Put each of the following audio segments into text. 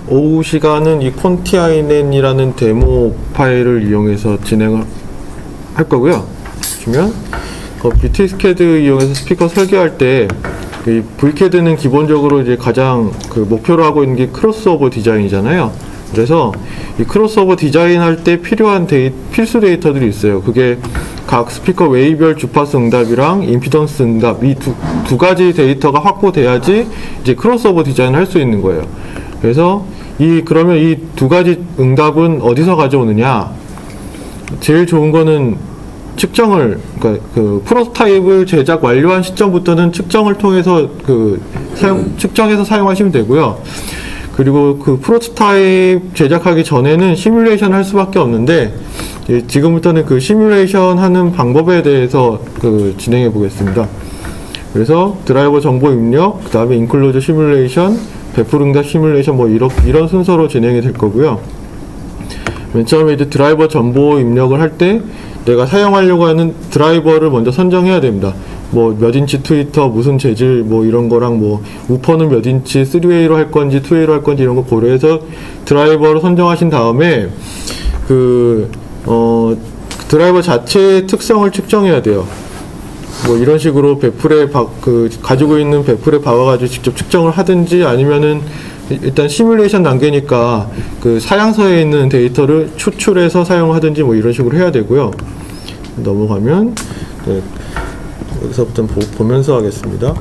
오후 시간은 이 콘티아이넨이라는 데모 파일을 이용해서 진행을 할 거고요. 보시면 BTSCAD 이용해서 스피커 설계할 때 이 Vcad는 기본적으로 이제 가장 목표로 하고 있는 게 크로스오버 디자인이잖아요. 그래서 이 크로스오버 디자인할 때 필요한 필수 데이터들이 있어요. 그게 각 스피커 웨이별 주파수 응답이랑 임피던스 응답, 이 두 가지 데이터가 확보돼야지 이제 크로스오버 디자인을 할 수 있는 거예요. 그래서 그러면 이 두 가지 응답은 어디서 가져오느냐? 제일 좋은 거는 그러니까 프로토타입을 제작 완료한 시점부터는 측정을 통해서 측정해서 사용하시면 되고요. 그리고 프로토타입 제작하기 전에는 시뮬레이션 할 수밖에 없는데, 지금부터는 시뮬레이션 하는 방법에 대해서 진행해 보겠습니다. 그래서 드라이버 정보 입력, 그 다음에 인클로저 시뮬레이션, 배풀 응답 시뮬레이션 이런 순서로 진행이 될 거고요. 맨 처음에 이제 드라이버 정보 입력을 할 때 내가 사용하려고 하는 드라이버를 먼저 선정해야 됩니다. 몇 인치 트위터, 무슨 재질, 이런 거랑 우퍼는 몇 인치, 3웨이로 할 건지, 2웨이로 할 건지 이런 거 고려해서 드라이버를 선정하신 다음에 드라이버 자체의 특성을 측정해야 돼요. 이런 식으로 배풀에 가지고 있는 배풀에 박아가지고 직접 측정을 하든지, 아니면은 일단 시뮬레이션 단계니까 사양서에 있는 데이터를 추출해서 사용하든지 이런 식으로 해야 되고요. 넘어가면 여기서부터 보면서 하겠습니다.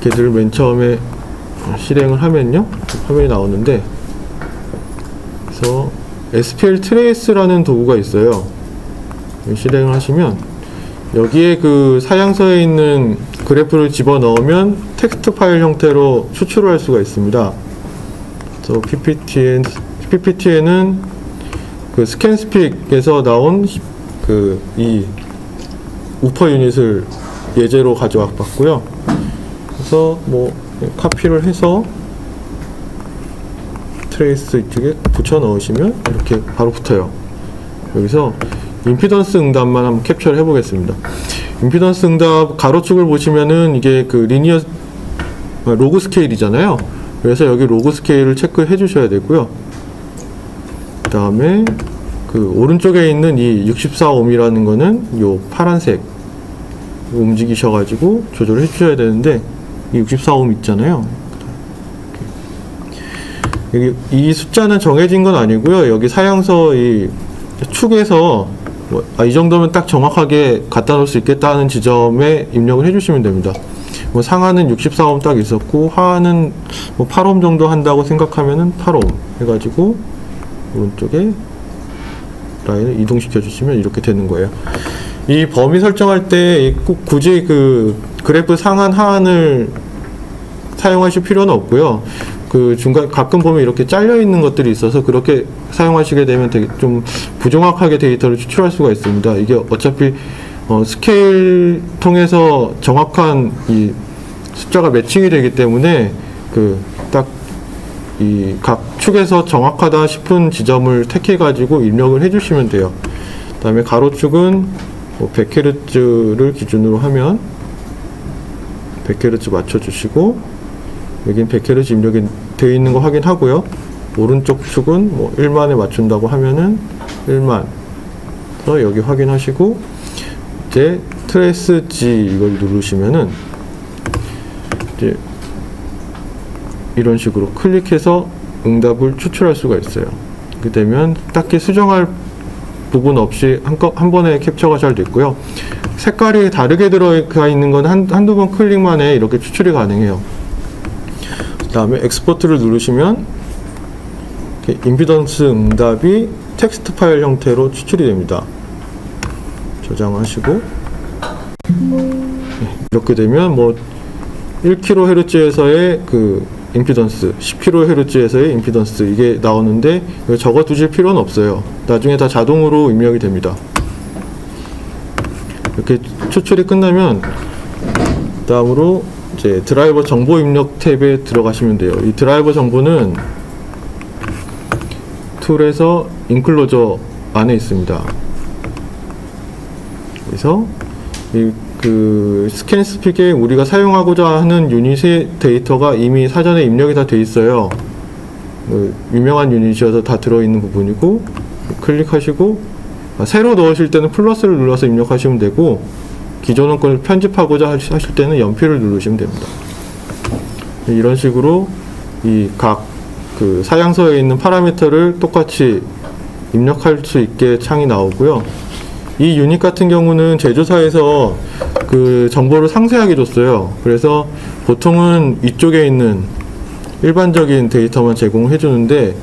걔들을 맨 처음에 실행을 하면요, 화면이 나오는데, 그래서 SPL 트레이스라는 도구가 있어요. 실행을 하시면 여기에 사양서에 있는 그래프를 집어넣으면 텍스트 파일 형태로 추출을 할 수가 있습니다. 그래서 PPT에는 스캔스픽에서 나온 이 우퍼 유닛을 예제로 가져왔고요. 그래서 카피를 해서 트레이스 이쪽에 붙여 넣으시면 이렇게 바로 붙어요. 여기서 임피던스 응답만 한번 캡처를 해보겠습니다. 임피던스 응답 가로축을 보시면은 이게 리니어 로그 스케일이잖아요. 그래서 여기 로그 스케일을 체크해 주셔야 되고요. 그 다음에 오른쪽에 있는 이 64옴이라는 거는 요 파란색 움직이셔가지고 조절을 해주셔야 되는데, 이 64옴 있잖아요. 여기 이 숫자는 정해진 건 아니고요. 여기 사양서 이 축에서 이 정도면 딱 정확하게 갖다 놓을 수 있겠다는 지점에 입력을 해주시면 됩니다. 상하는 64옴 딱 있었고, 하하는 8옴 정도 한다고 생각하면은 8옴 해가지고 오른쪽에 라인을 이동시켜 주시면 이렇게 되는 거예요. 이 범위 설정할 때 꼭 굳이 그래프 상한 하한을 사용하실 필요는 없고요. 중간 가끔 보면 이렇게 잘려 있는 것들이 있어서 그렇게 사용하시게 되면 되게 좀 부정확하게 데이터를 추출할 수가 있습니다. 이게 어차피 스케일 통해서 정확한 이 숫자가 매칭이 되기 때문에 딱 이 각 축에서 정확하다 싶은 지점을 택해 가지고 입력을 해주시면 돼요. 그 다음에 가로축은 100Hz를 기준으로 하면 100Hz 맞춰주시고, 여긴 100Hz 입력이 되어 있는 거 확인하고요. 오른쪽 축은 1만에 맞춘다고 하면은 1만. 그래서 여기 확인하시고, 이제 트레이스 G 이걸 누르시면은 이제 이런 식으로 클릭해서 응답을 추출할 수가 있어요. 이렇게 되면 딱히 수정할 부분 없이 한 번에 캡처가 잘 됐고요. 색깔이 다르게 들어가 있는 건 한두 번 클릭 만에 이렇게 추출이 가능해요. 그 다음에 엑스포트를 누르시면 이렇게 임피던스 응답이 텍스트 파일 형태로 추출이 됩니다. 저장하시고, 이렇게 되면 1kHz에서의 임피던스, 10kHz에서의 임피던스 이게 나오는데, 적어 두실 필요는 없어요. 나중에 다 자동으로 입력이 됩니다. 이렇게 추출이 끝나면 다음으로 이제 드라이버 정보 입력 탭에 들어가시면 돼요. 이 드라이버 정보는 툴에서 인클로저 안에 있습니다. 그래서 이 그 스캔스픽에 우리가 사용하고자 하는 유닛의 데이터가 이미 사전에 입력이 다 돼 있어요. 유명한 유닛이어서 다 들어있는 부분이고, 클릭하시고 새로 넣으실 때는 플러스를 눌러서 입력하시면 되고, 기존 걸 편집하고자 하실 때는 연필을 누르시면 됩니다. 이런 식으로 이 각 그 사양서에 있는 파라미터를 똑같이 입력할 수 있게 창이 나오고요. 이 유닛 같은 경우는 제조사에서 그 정보를 상세하게 줬어요. 그래서 보통은 이쪽에 있는 일반적인 데이터만 제공해 주는데,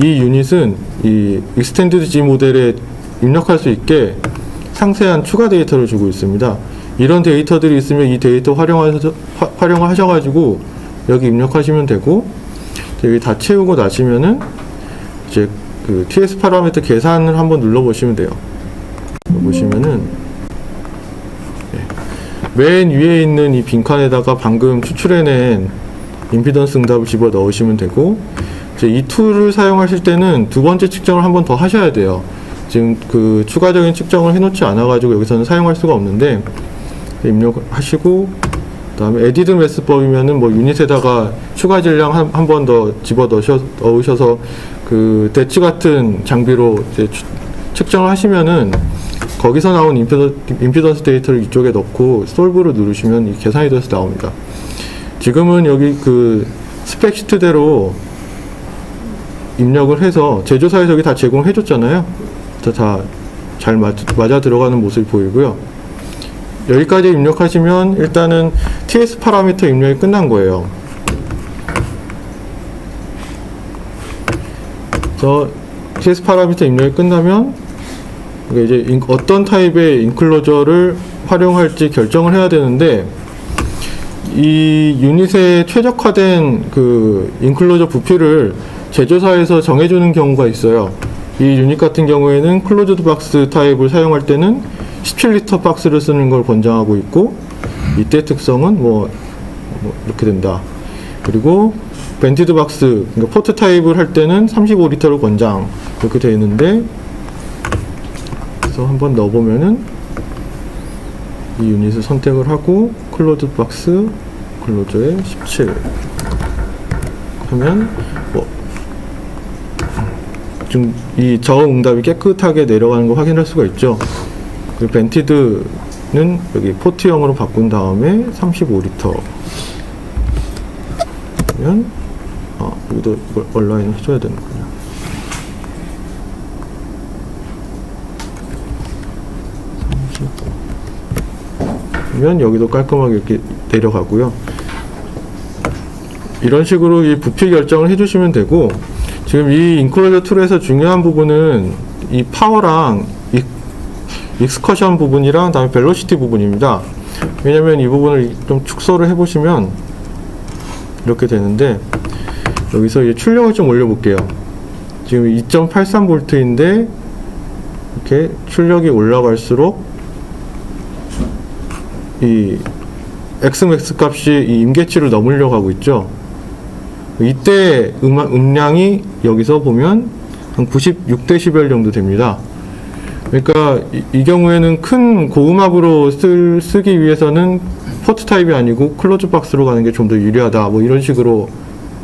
이 유닛은 이 익스텐디드 G 모델에 입력할 수 있게 상세한 추가 데이터를 주고 있습니다. 이런 데이터들이 있으면 이 데이터 활용하셔가지고 여기 입력하시면 되고, 여기 다 채우고 나시면은 이제 그 TS 파라미터 계산을 한번 눌러보시면 돼요. 보시면은 맨 위에 있는 이 빈칸에다가 방금 추출해낸 임피던스 응답을 집어 넣으시면 되고, 이제 이 툴을 사용하실 때는 두 번째 측정을 한 번 더 하셔야 돼요. 지금 그 추가적인 측정을 해놓지 않아가지고 여기서는 사용할 수가 없는데, 입력하시고, 그 다음에 에디드 매스법이면은 뭐 유닛에다가 추가 질량 한 번 더 집어 넣으셔서 그 대치 같은 장비로 이제 측정을 하시면은 거기서 나온 임피던스 데이터를 이쪽에 넣고 솔브를 누르시면 이 계산이 돼서 나옵니다. 지금은 여기 그 스펙 시트대로 입력을 해서 제조사에서 여기 다 제공해 줬잖아요. 다 잘 맞아 들어가는 모습이 보이고요. 여기까지 입력하시면 일단은 TS 파라미터 입력이 끝난 거예요. 그래서 TS 파라미터 입력이 끝나면 이제 어떤 타입의 인클로저를 활용할지 결정을 해야 되는데, 이 유닛에 최적화된 그 인클로저 부피를 제조사에서 정해주는 경우가 있어요. 이 유닛 같은 경우에는 클로즈드 박스 타입을 사용할 때는 17리터 박스를 쓰는 걸 권장하고 있고, 이때 특성은 뭐 이렇게 된다. 그리고 벤티드 박스, 그러니까 포트 타입을 할 때는 35리터를 권장, 이렇게 되어 있는데, 그래서 한번 넣어보면은 이 유닛을 선택을 하고 클로즈 박스 클로저에 17 하면 지금 이 저응 응답이 깨끗하게 내려가는 거 확인할 수가 있죠. 그리고 벤티드는 여기 포트형으로 바꾼 다음에 35리터 그러면 여기도 이걸 얼라인을 해줘야 되는군요. 그러면 여기도 깔끔하게 이렇게 내려가고요. 이런 식으로 이 부피 결정을 해주시면 되고, 지금 이 인클로저 툴에서 중요한 부분은 이 파워랑 익스커션 부분이랑 다음에 벨로시티 부분입니다. 왜냐면 이 부분을 좀 축소를 해보시면 이렇게 되는데, 여기서 이제 출력을 좀 올려볼게요. 지금 2.83V인데 이렇게 출력이 올라갈수록 이 Xmax 값이 이 임계치를 넘으려고 하고 있죠. 이때 음량이 여기서 보면 한 96dB 정도 됩니다. 그러니까 이 경우에는 큰 고음압으로 쓰기 위해서는 포트 타입이 아니고 클로즈 박스로 가는 게 좀 더 유리하다, 뭐 이런 식으로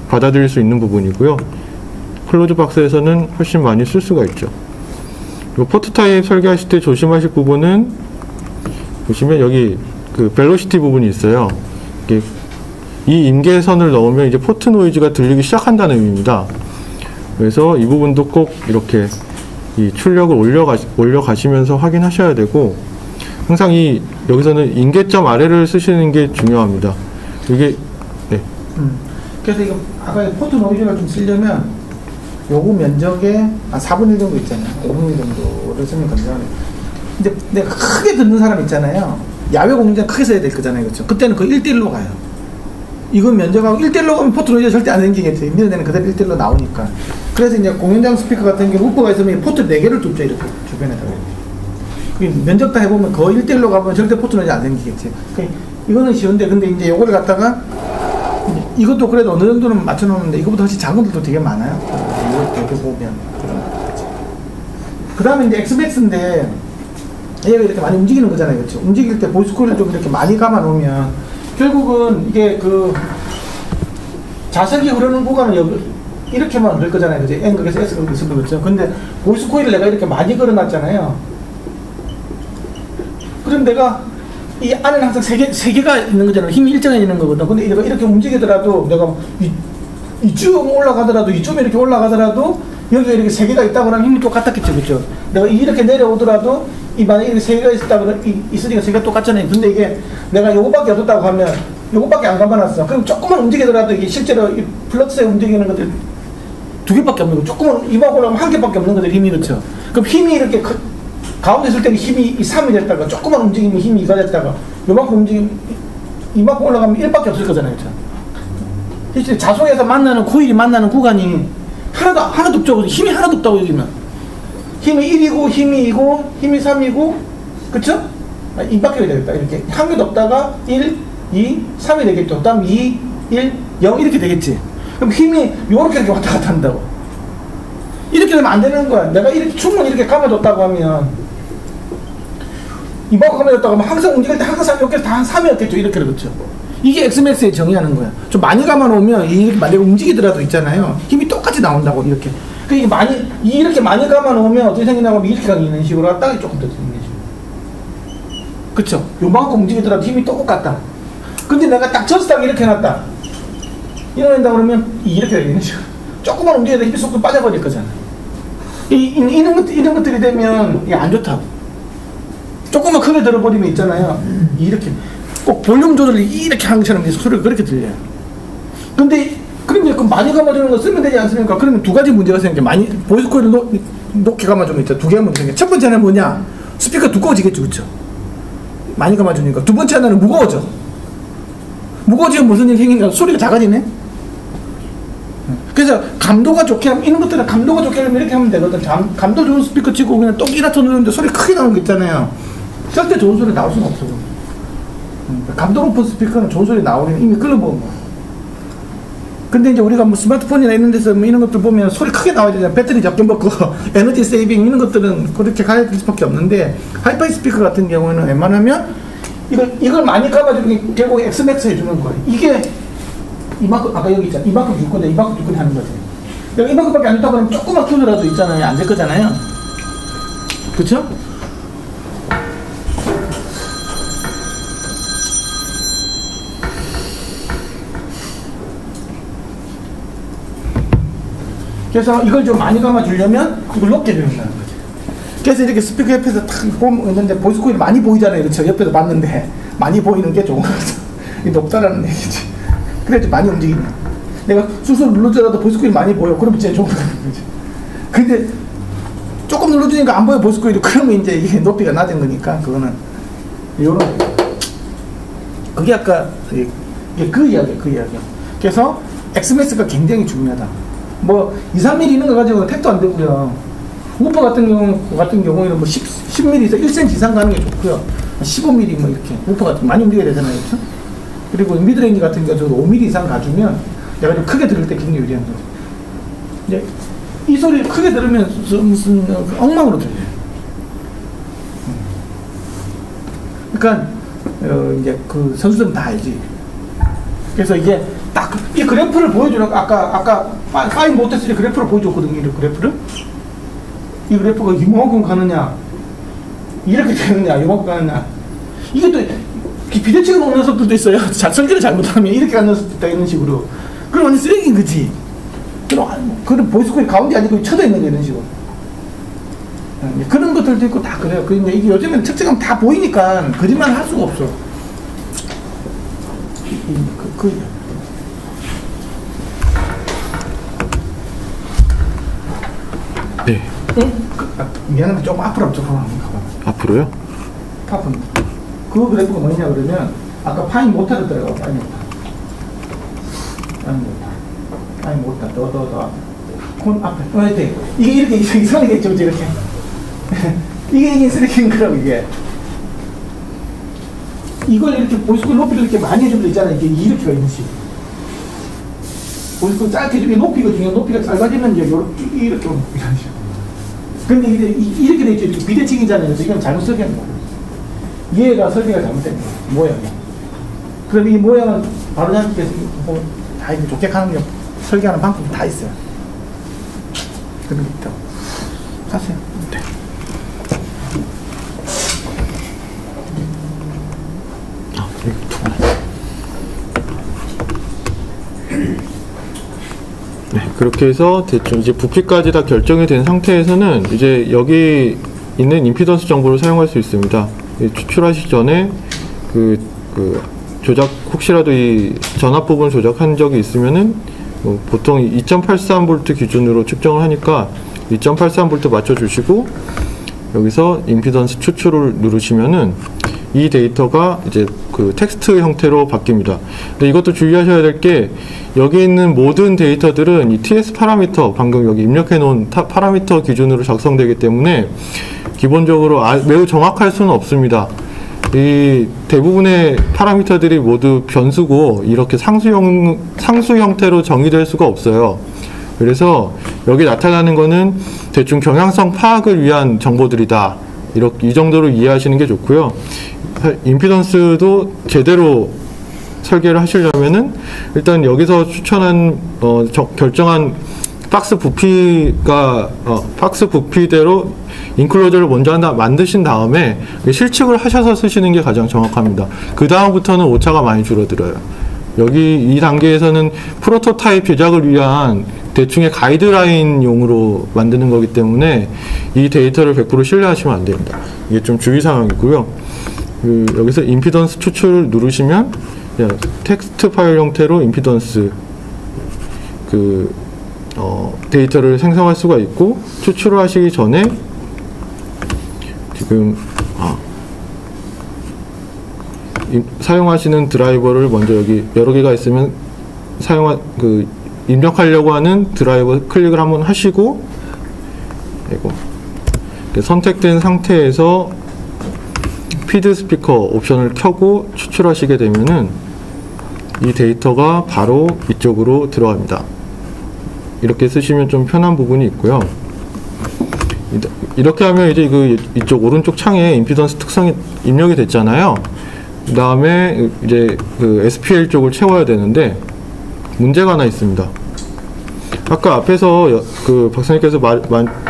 받아들일 수 있는 부분이고요. 클로즈 박스에서는 훨씬 많이 쓸 수가 있죠. 그리고 포트 타입 설계하실 때 조심하실 부분은, 보시면 여기 그 벨로시티 부분이 있어요. 이게 이 임계선을 넣으면 이제 포트 노이즈가 들리기 시작한다는 의미입니다. 그래서 이 부분도 꼭 이렇게 이 출력을 올려가시면서 확인하셔야 되고, 항상 여기서는 임계점 아래를 쓰시는 게 중요합니다. 이게, 네. 그래서 이거 아까 포트 노이즈를 좀 쓰려면 요구 면적의 4분의 1 정도 있잖아요. 5분의 1 정도를 쓰면 건강해요. 근데 내가 크게 듣는 사람 있잖아요. 야외 공장 크게 써야 될 거잖아요. 그렇죠? 그때는 거의 1대1로 가요. 이건 면적하고 1대1로 가면 포트 노이즈가 절대 안 생기겠죠. 인터넷에는 그대로 1대1로 나오니까. 그래서 이제 공연장 스피커 같은 경우 우퍼가 있으면 포트 4개를 둡죠. 이렇게 주변에다가. 면적 다 해보면 거의 1대1로 가면 절대 포트 노이즈 안 생기겠지. 그러니까 이거는 쉬운데, 근데 이제 요거를 갖다가 이것도 그래도 어느 정도는 맞춰놓는데 이거보다 훨씬 작은 것도 되게 많아요. 이렇게 보면. 그 다음에 이제 엑스맥스인데, 얘가 이렇게 많이 움직이는 거잖아요. 그렇죠? 움직일 때 보이스 코일을 좀 이렇게 많이 감아 놓으면 결국은 이게 그 자석이 흐르는 구간은 여기 이렇게만 될 거잖아요. 그죠? N극에서 S극으로 있으면 그렇죠. 근데 보이스 코일을 내가 이렇게 많이 걸어 놨잖아요. 그럼 내가 이 안에는 항상 세 개가 있는 거잖아요. 힘이 일정해 있는 거거든. 근데 내가 이렇게 움직이더라도 내가 이쯤 올라가더라도 이쯤에 이렇게 올라가더라도 여기에 이렇게 세 개가 있다고 하면 힘이 똑같았겠죠. 그렇죠? 내가 이렇게 내려오더라도 이 만약에 이렇게 세 개가 있었다고 있으니까 세 개가 똑같잖아요. 근데 이게 내가 요거밖에 없었다고 하면 요거밖에 안 감아놨어. 그럼 조금만 움직이더라도 이게 실제로 이 플러스에 움직이는 것들 두 개밖에 없는 거. 조금만 이만큼 올라가면 한 개밖에 없는 것들 힘이 그렇죠. 그럼 힘이 이렇게 가운데 있을 때는 힘이 3이 됐다가 조금만 움직이면 힘이 2가 됐다가 요만큼 움직이면 이만큼 올라가면 1밖에 없을 거잖아요. 그렇죠? 실제 자석에서 만나는 코일이 만나는 구간이 하나도 없죠. 힘이 하나도 없다고 여기면 힘이 1이고 힘이 2고 힘이 3이고 그쵸? 2밖에 되겠다. 이렇게 한 개도 없다가 1, 2, 3이 되겠죠. 다음 2, 1, 0 이렇게 되겠지. 그럼 힘이 요렇게 이렇게 왔다 갔다 한다고. 이렇게 되면 안 되는 거야. 내가 이렇게 충분히 이렇게 감아줬다고 하면 이만큼 감아줬다고 하면 항상 움직일 때 항상 이렇게 다 3이었겠죠. 이렇게 그렇죠. 이게 Xmax에 정의하는 거야. 좀 많이 감아놓으면 이렇게 만약에 움직이더라도 있잖아요. 힘이 똑같이 나온다고 이렇게. 그러니까 이렇게 많이 감아놓으면 어떻게 생기냐고 하면 이렇게 가는 식으로 왔다가 조금 더 생기는 식으로. 그쵸? 요만큼 움직이더라도 힘이 똑같다. 근데 내가 딱 저스딱 이렇게 해놨다. 이러낸다 그러면 이렇게 되는 식으로. 조금만 움직여도 힘이 쏙 빠져버릴 거잖아. 이런 것들이 되면 이게 안 좋다고. 조금만 크게 들어버리면 있잖아요. 이렇게. 꼭 볼륨 조절을 이렇게 한 것처럼 소리가 그렇게 들려요. 근데 그러면 그 많이 감아주는 거 쓰면 되지 않습니까? 그러면 두 가지 문제가 생겨. 많이 보이스 코일을 높게 감아주면 있죠. 두 개가 문제 생겨. 첫 번째는 뭐냐? 스피커 두꺼워지겠죠, 그렇죠? 많이 감아주니까. 두 번째 하나는 무거워져. 무거워지면 무슨 일이 생기니까 소리가 작아지네. 그래서 감도가 좋게 하면 이런 것들은 감도가 좋게 하면 이렇게 하면 되거든. 감도 좋은 스피커 치고 그냥 똑이라터 누르는데 소리 크게 나오는 거 있잖아요. 절대 좋은 소리 나올 수는 없어. 감도 높은 스피커는 좋은 소리 나오기는 이미 글러먹은 거야. 근데 이제 우리가 뭐 스마트폰이나 이런 데서 뭐 이런 것들 보면 소리 크게 나와야 되잖아. 배터리 적게 먹고 에너지 세이빙 이런 것들은 그렇게 가야 될 수밖에 없는데 하이파이 스피커 같은 경우에는 웬만하면 이걸 많이 감아주는 게 결국 Xmax 해주는 거야. 이게 이만큼 아까 여기 있잖아. 이만큼 줄 건데 이만큼 줄 건데 하는 거지. 내가 이만큼밖에 안 줬다고 하면 조금만 키우더라도 있잖아요. 안 될 거잖아요. 그쵸? 그래서 이걸 좀 많이 감아주려면 이걸 높게 배운다는 거지. 그래서 이렇게 스피커 옆에서 탁 보는데 보이스 코일이 많이 보이잖아요. 그렇죠? 옆에서 봤는데 많이 보이는 게 좋은 거죠. 이 높다라는 얘기지. 그래야지 많이 움직이냐. 내가 수술 눌러줘라도 보이스 코일이 많이 보여. 그러면 진짜 좋은 거지. 근데 조금 눌러주니까 안 보여 보이스 코일이. 그러면 이제 이게 높이가 낮은 거니까 그거는 요런 그게 아까 이게 그 이야기야. 그 이야기야. 그래서 Xmax가 굉장히 중요하다. 뭐 2, 3mm 있는 거 가지고 택도 안 되고요. 우퍼 같은 경우에는 뭐 10mm에서 1cm 이상 가는 게 좋고요. 15mm 뭐 이렇게 우퍼 같은 거 많이 움직여야 되잖아요, 그렇죠? 그리고 미드레인지 같은 경우도 5mm 이상 가주면 내가 좀 크게 들을 때 굉장히 유리한 거죠. 이제 이 소리를 크게 들으면 무슨 엉망으로 들려요. 그러니까 이제 그 선수들은 다 알지. 그래서 이게 딱 이 그래프를 보여주는 아까 파인 못했을 때 그래프를 보여줬거든요. 이 그래프를. 이 그래프가 이만큼 가느냐 이렇게 되느냐 이만큼 가느냐 이게 또 비대칭을 놓는 녀석들도 있어요. 설계를 잘못하면 이렇게 가는 녀석도 있다 이런 식으로. 그럼 완전 쓰레기인 거지. 그럼 보이스 코일 가운데 아니고 쳐져 있는 거 이런 식으로. 그런 것들도 있고 다 그래요. 이게 요즘에는 특징은 다 보이니까 거짓말을 할 수가 없어. 네. 미안한데 조금 앞으로 한번 가봐. 앞으로요? 파푼. 그 그래프가 뭐냐 그러면 아까 파인 모타를 들어가. 파인 모타. 더. 콘 앞에. 이게 이렇게 이상하겠죠, 이렇게. 이게 쓰레기인 거라고 이게. 이걸 이렇게 보이스코일 높이를 이렇게 많이 해주면 있잖아요. 이게 이렇게 있는 식. 보이스코일 짧게 해주면 높이거든요. 높이가 짧아지면 이제 이렇게 이런 식. 근데 이제 이렇게 돼 있죠. 이렇게 비대칭이잖아요. 그래서 이건 잘못 설계한 거예요. 얘가 설계가 잘못된 거예요. 모양이. 그럼 이 모양을 바로 잡기 위해서 다 이렇게 좋게 가는 게 설계하는 방법이 다 있어요. 그런 게 있다고. 가세요. 네. 네, 그렇게 해서 대충 이제 부피까지 다 결정이 된 상태에서는 이제 여기 있는 임피던스 정보를 사용할 수 있습니다. 추출하시기 전에 그 조작, 혹시라도 이 전압 부분 조작한 적이 있으면은 보통 2.83V 기준으로 측정을 하니까 2.83V 맞춰주시고 여기서 임피던스 추출을 누르시면은 이 데이터가 이제 그 텍스트 형태로 바뀝니다. 근데 이것도 주의하셔야 될 게 여기 있는 모든 데이터들은 이 TS 파라미터, 방금 여기 입력해 놓은 파라미터 기준으로 작성되기 때문에 기본적으로 매우 정확할 수는 없습니다. 이 대부분의 파라미터들이 모두 변수고 이렇게 상수 형태로 정의될 수가 없어요. 그래서 여기 나타나는 거는 대충 경향성 파악을 위한 정보들이다. 이렇게 이 정도로 이해하시는 게 좋고요. 임피던스도 제대로 설계를 하시려면은 일단 여기서 추천한 결정한 박스 부피대로 인클로저를 먼저 만드신 다음에 실측을 하셔서 쓰시는 게 가장 정확합니다. 그 다음부터는 오차가 많이 줄어들어요. 여기 이 단계에서는 프로토타입 제작을 위한 대충의 가이드라인용으로 만드는 거기 때문에 이 데이터를 100% 신뢰하시면 안 됩니다. 이게 좀 주의사항이고요. 여기서 임피던스 추출 누르시면 텍스트 파일 형태로 임피던스 데이터를 생성할 수가 있고, 추출을 하시기 전에 지금 사용하시는 드라이버를 먼저 여기 여러 개가 있으면 입력하려고 하는 드라이버 클릭을 한번 하시고, 선택된 상태에서 피드 스피커 옵션을 켜고 추출하시게 되면은 이 데이터가 바로 이쪽으로 들어갑니다. 이렇게 쓰시면 좀 편한 부분이 있고요. 이렇게 하면 이제 이쪽 오른쪽 창에 임피던스 특성이 입력이 됐잖아요. 그 다음에 이제 SPL 쪽을 채워야 되는데 문제가 하나 있습니다. 아까 앞에서 박사님께서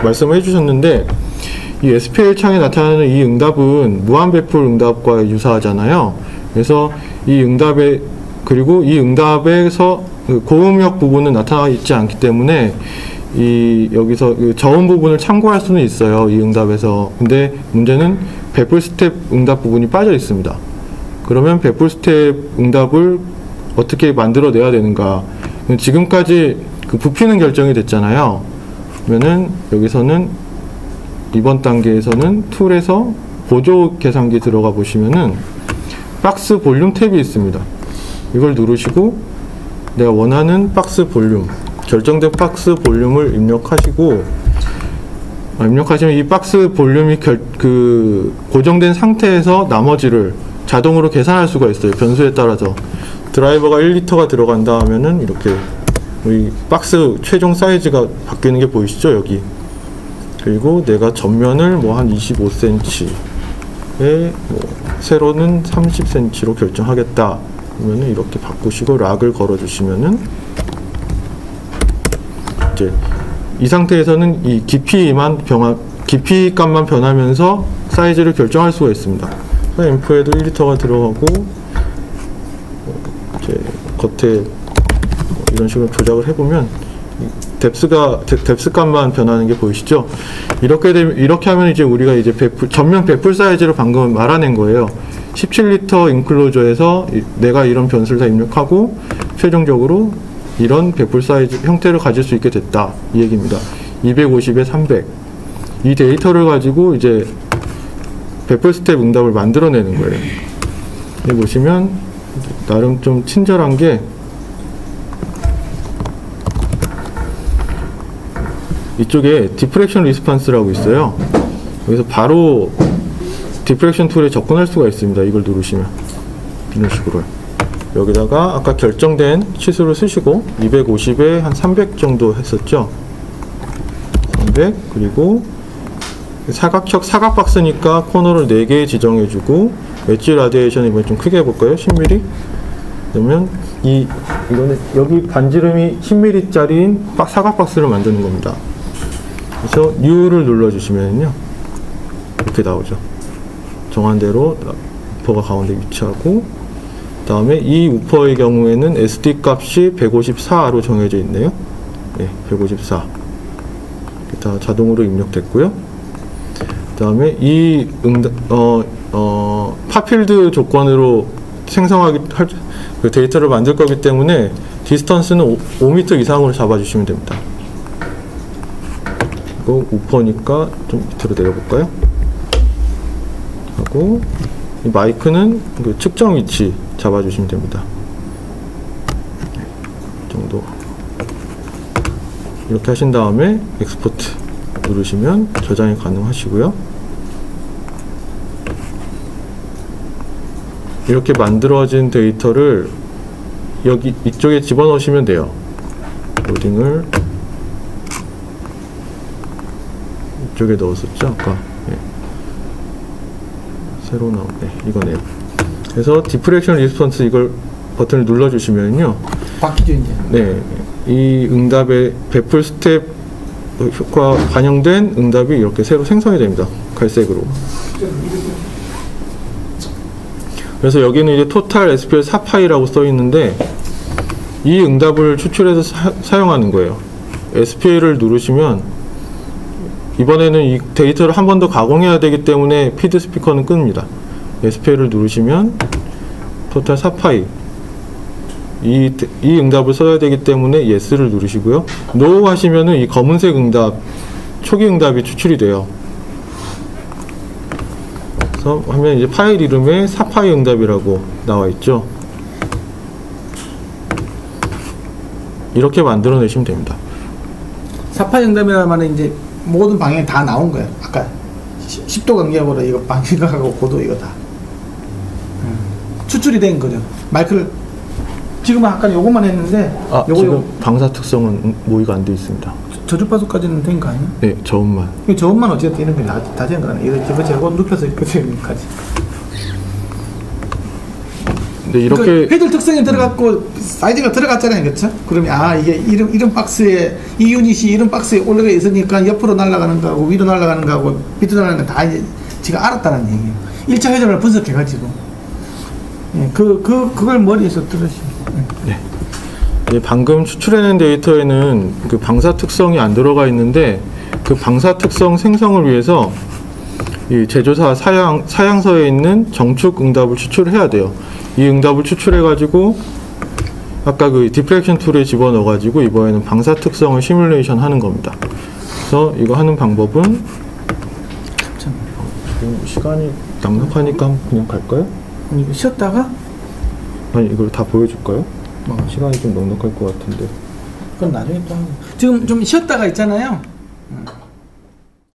말씀을 해주셨는데 이 SPL 창에 나타나는 이 응답은 무한배풀 응답과 유사하잖아요. 그래서 이 응답에서 고음역 부분은 나타나 있지 않기 때문에 여기서 저음 부분을 참고할 수는 있어요. 이 응답에서. 근데 문제는 배풀 스텝 응답 부분이 빠져 있습니다. 그러면 배풀 스텝 응답을 어떻게 만들어내야 되는가? 지금까지 부피는 결정이 됐잖아요. 그러면은 여기서는 이번 단계에서는 툴에서 보조 계산기 들어가 보시면은 박스 볼륨 탭이 있습니다. 이걸 누르시고 내가 원하는 박스 볼륨, 결정된 박스 볼륨을 입력하시면 이 박스 볼륨이 고정된 상태에서 나머지를 자동으로 계산할 수가 있어요. 변수에 따라서. 드라이버가 1L가 들어간다 하면은 이렇게 이 박스 최종 사이즈가 바뀌는 게 보이시죠? 여기. 그리고 내가 전면을 한 25cm에 세로는 30cm로 결정하겠다. 그러면은 이렇게 바꾸시고 락을 걸어 주시면은 이제 이 상태에서는 이 깊이 값만 변하면서 사이즈를 결정할 수가 있습니다. 앰프에도 1L가 들어가고 이제 겉에 이런 식으로 조작을 해보면 뎁스 값만 변하는 게 보이시죠? 이렇게 하면 이제 우리가 이제 전면 배풀 사이즈를 방금 말아낸 거예요. 17L 인클로저에서 내가 이런 변수를 다 입력하고 최종적으로 이런 배풀 사이즈 형태를 가질 수 있게 됐다, 이 얘기입니다. 250에 300. 이 데이터를 가지고 이제 배풀 스텝 응답을 만들어내는 거예요. 여기 보시면 나름 좀 친절한 게 이쪽에 디프렉션 리스판스라고 있어요. 여기서 바로 디프렉션 툴에 접근할 수가 있습니다. 이걸 누르시면 이런 식으로요. 여기다가 아까 결정된 치수를 쓰시고 250에 한 300 정도 했었죠. 300. 그리고 사각 박스니까 코너를 4개 지정해주고 웨지 라디에이션 이번에 좀 크게 해볼까요? 10mm. 그러면 이거는 여기 반지름이 10mm짜리인 사각 박스를 만드는 겁니다. 그래서 New를 눌러주시면요 이렇게 나오죠. 정한 대로 우퍼가 가운데 위치하고, 그 다음에 이 우퍼의 경우에는 SD 값이 154로 정해져 있네요. 네, 154. 다 자동으로 입력됐고요. 그 다음에 이 파필드 조건으로 그 데이터를 만들 거기 때문에 디스턴스는 5m 이상으로 잡아주시면 됩니다. 그리고 우퍼니까 좀 밑으로 내려볼까요? 하고 이 마이크는 그 측정 위치 잡아주시면 됩니다. 이 정도. 이렇게 하신 다음에 엑스포트 누르시면 저장이 가능하시고요. 이렇게 만들어진 데이터를 여기 이쪽에 집어넣으시면 돼요. 로딩을 이쪽에 넣었었죠 아까. 네. 새로 나오네. 이거네요. 그래서 디프렉션 리스폰스 이걸 버튼을 눌러주시면요 바뀌죠 이제. 네, 이 응답의 베풀 스텝 효과 반영된 응답이 이렇게 새로 생성이 됩니다. 갈색으로. 그래서 여기는 이제 토탈 SPL 4파이라고 써 있는데 이 응답을 추출해서 사용하는 거예요. SPL을 누르시면 이번에는 이 데이터를 한 번 더 가공해야 되기 때문에 피드 스피커는 끕니다. SPL을 누르시면 토탈 4파이 이 응답을 써야 되기 때문에 yes를 누르시고요. no 하시면은 이 검은색 응답, 초기 응답이 추출이 돼요. 그래서 하면 이제 파일 이름에 4파이 응답이라고 나와 있죠. 이렇게 만들어내시면 됩니다. 4파이 응답이라는 말은 이제 모든 방향이 다 나온 거예요. 아까 10도 간격으로 이거 방향하고 고도 이거 다 추출이 된 거죠. 마이크를 지금은 아까 요것만 했는데 지금 방사 특성은 모의가 안 되어 있습니다. 저주파수까지는 된 거 아니에요? 네, 저음만. 저음만 어쨌든 이런 게 다 된 거네. 이거 제거 눕혀서 이렇게 되는까지. 네, 이렇게 그러니까 헤드 특성이 들어갔고 사이즈가 들어갔잖아요, 그렇죠? 그러면 이게 이런 박스에 이 유닛이 이런 박스에 올라가 있으니까 옆으로 날아가는 거하고 위로 날아가는 거하고 밑으로 날아가는 거 다 이제 지가 알았다는 얘기예요. 1차 회전을 분석해가지고 그걸 머리에서 들으시면. 네. 네, 방금 추출해낸 데이터에는 그 방사 특성이 안 들어가 있는데 그 방사 특성 생성을 위해서 이 제조사 사양서에 있는 정축 응답을 추출해야 돼요. 이 응답을 추출해 가지고 아까 그 디프렉션 툴에 집어넣어 가지고 이번에는 방사 특성을 시뮬레이션 하는 겁니다. 그래서 이거 하는 방법은 지금 시간이 넉넉하니까 그냥 갈까요? 이거 쉬었다가 아니 이걸 다 보여줄까요? 시간이 좀 넉넉할 것 같은데. 그건 나중에 또 지금 좀 쉬었다가 있잖아요.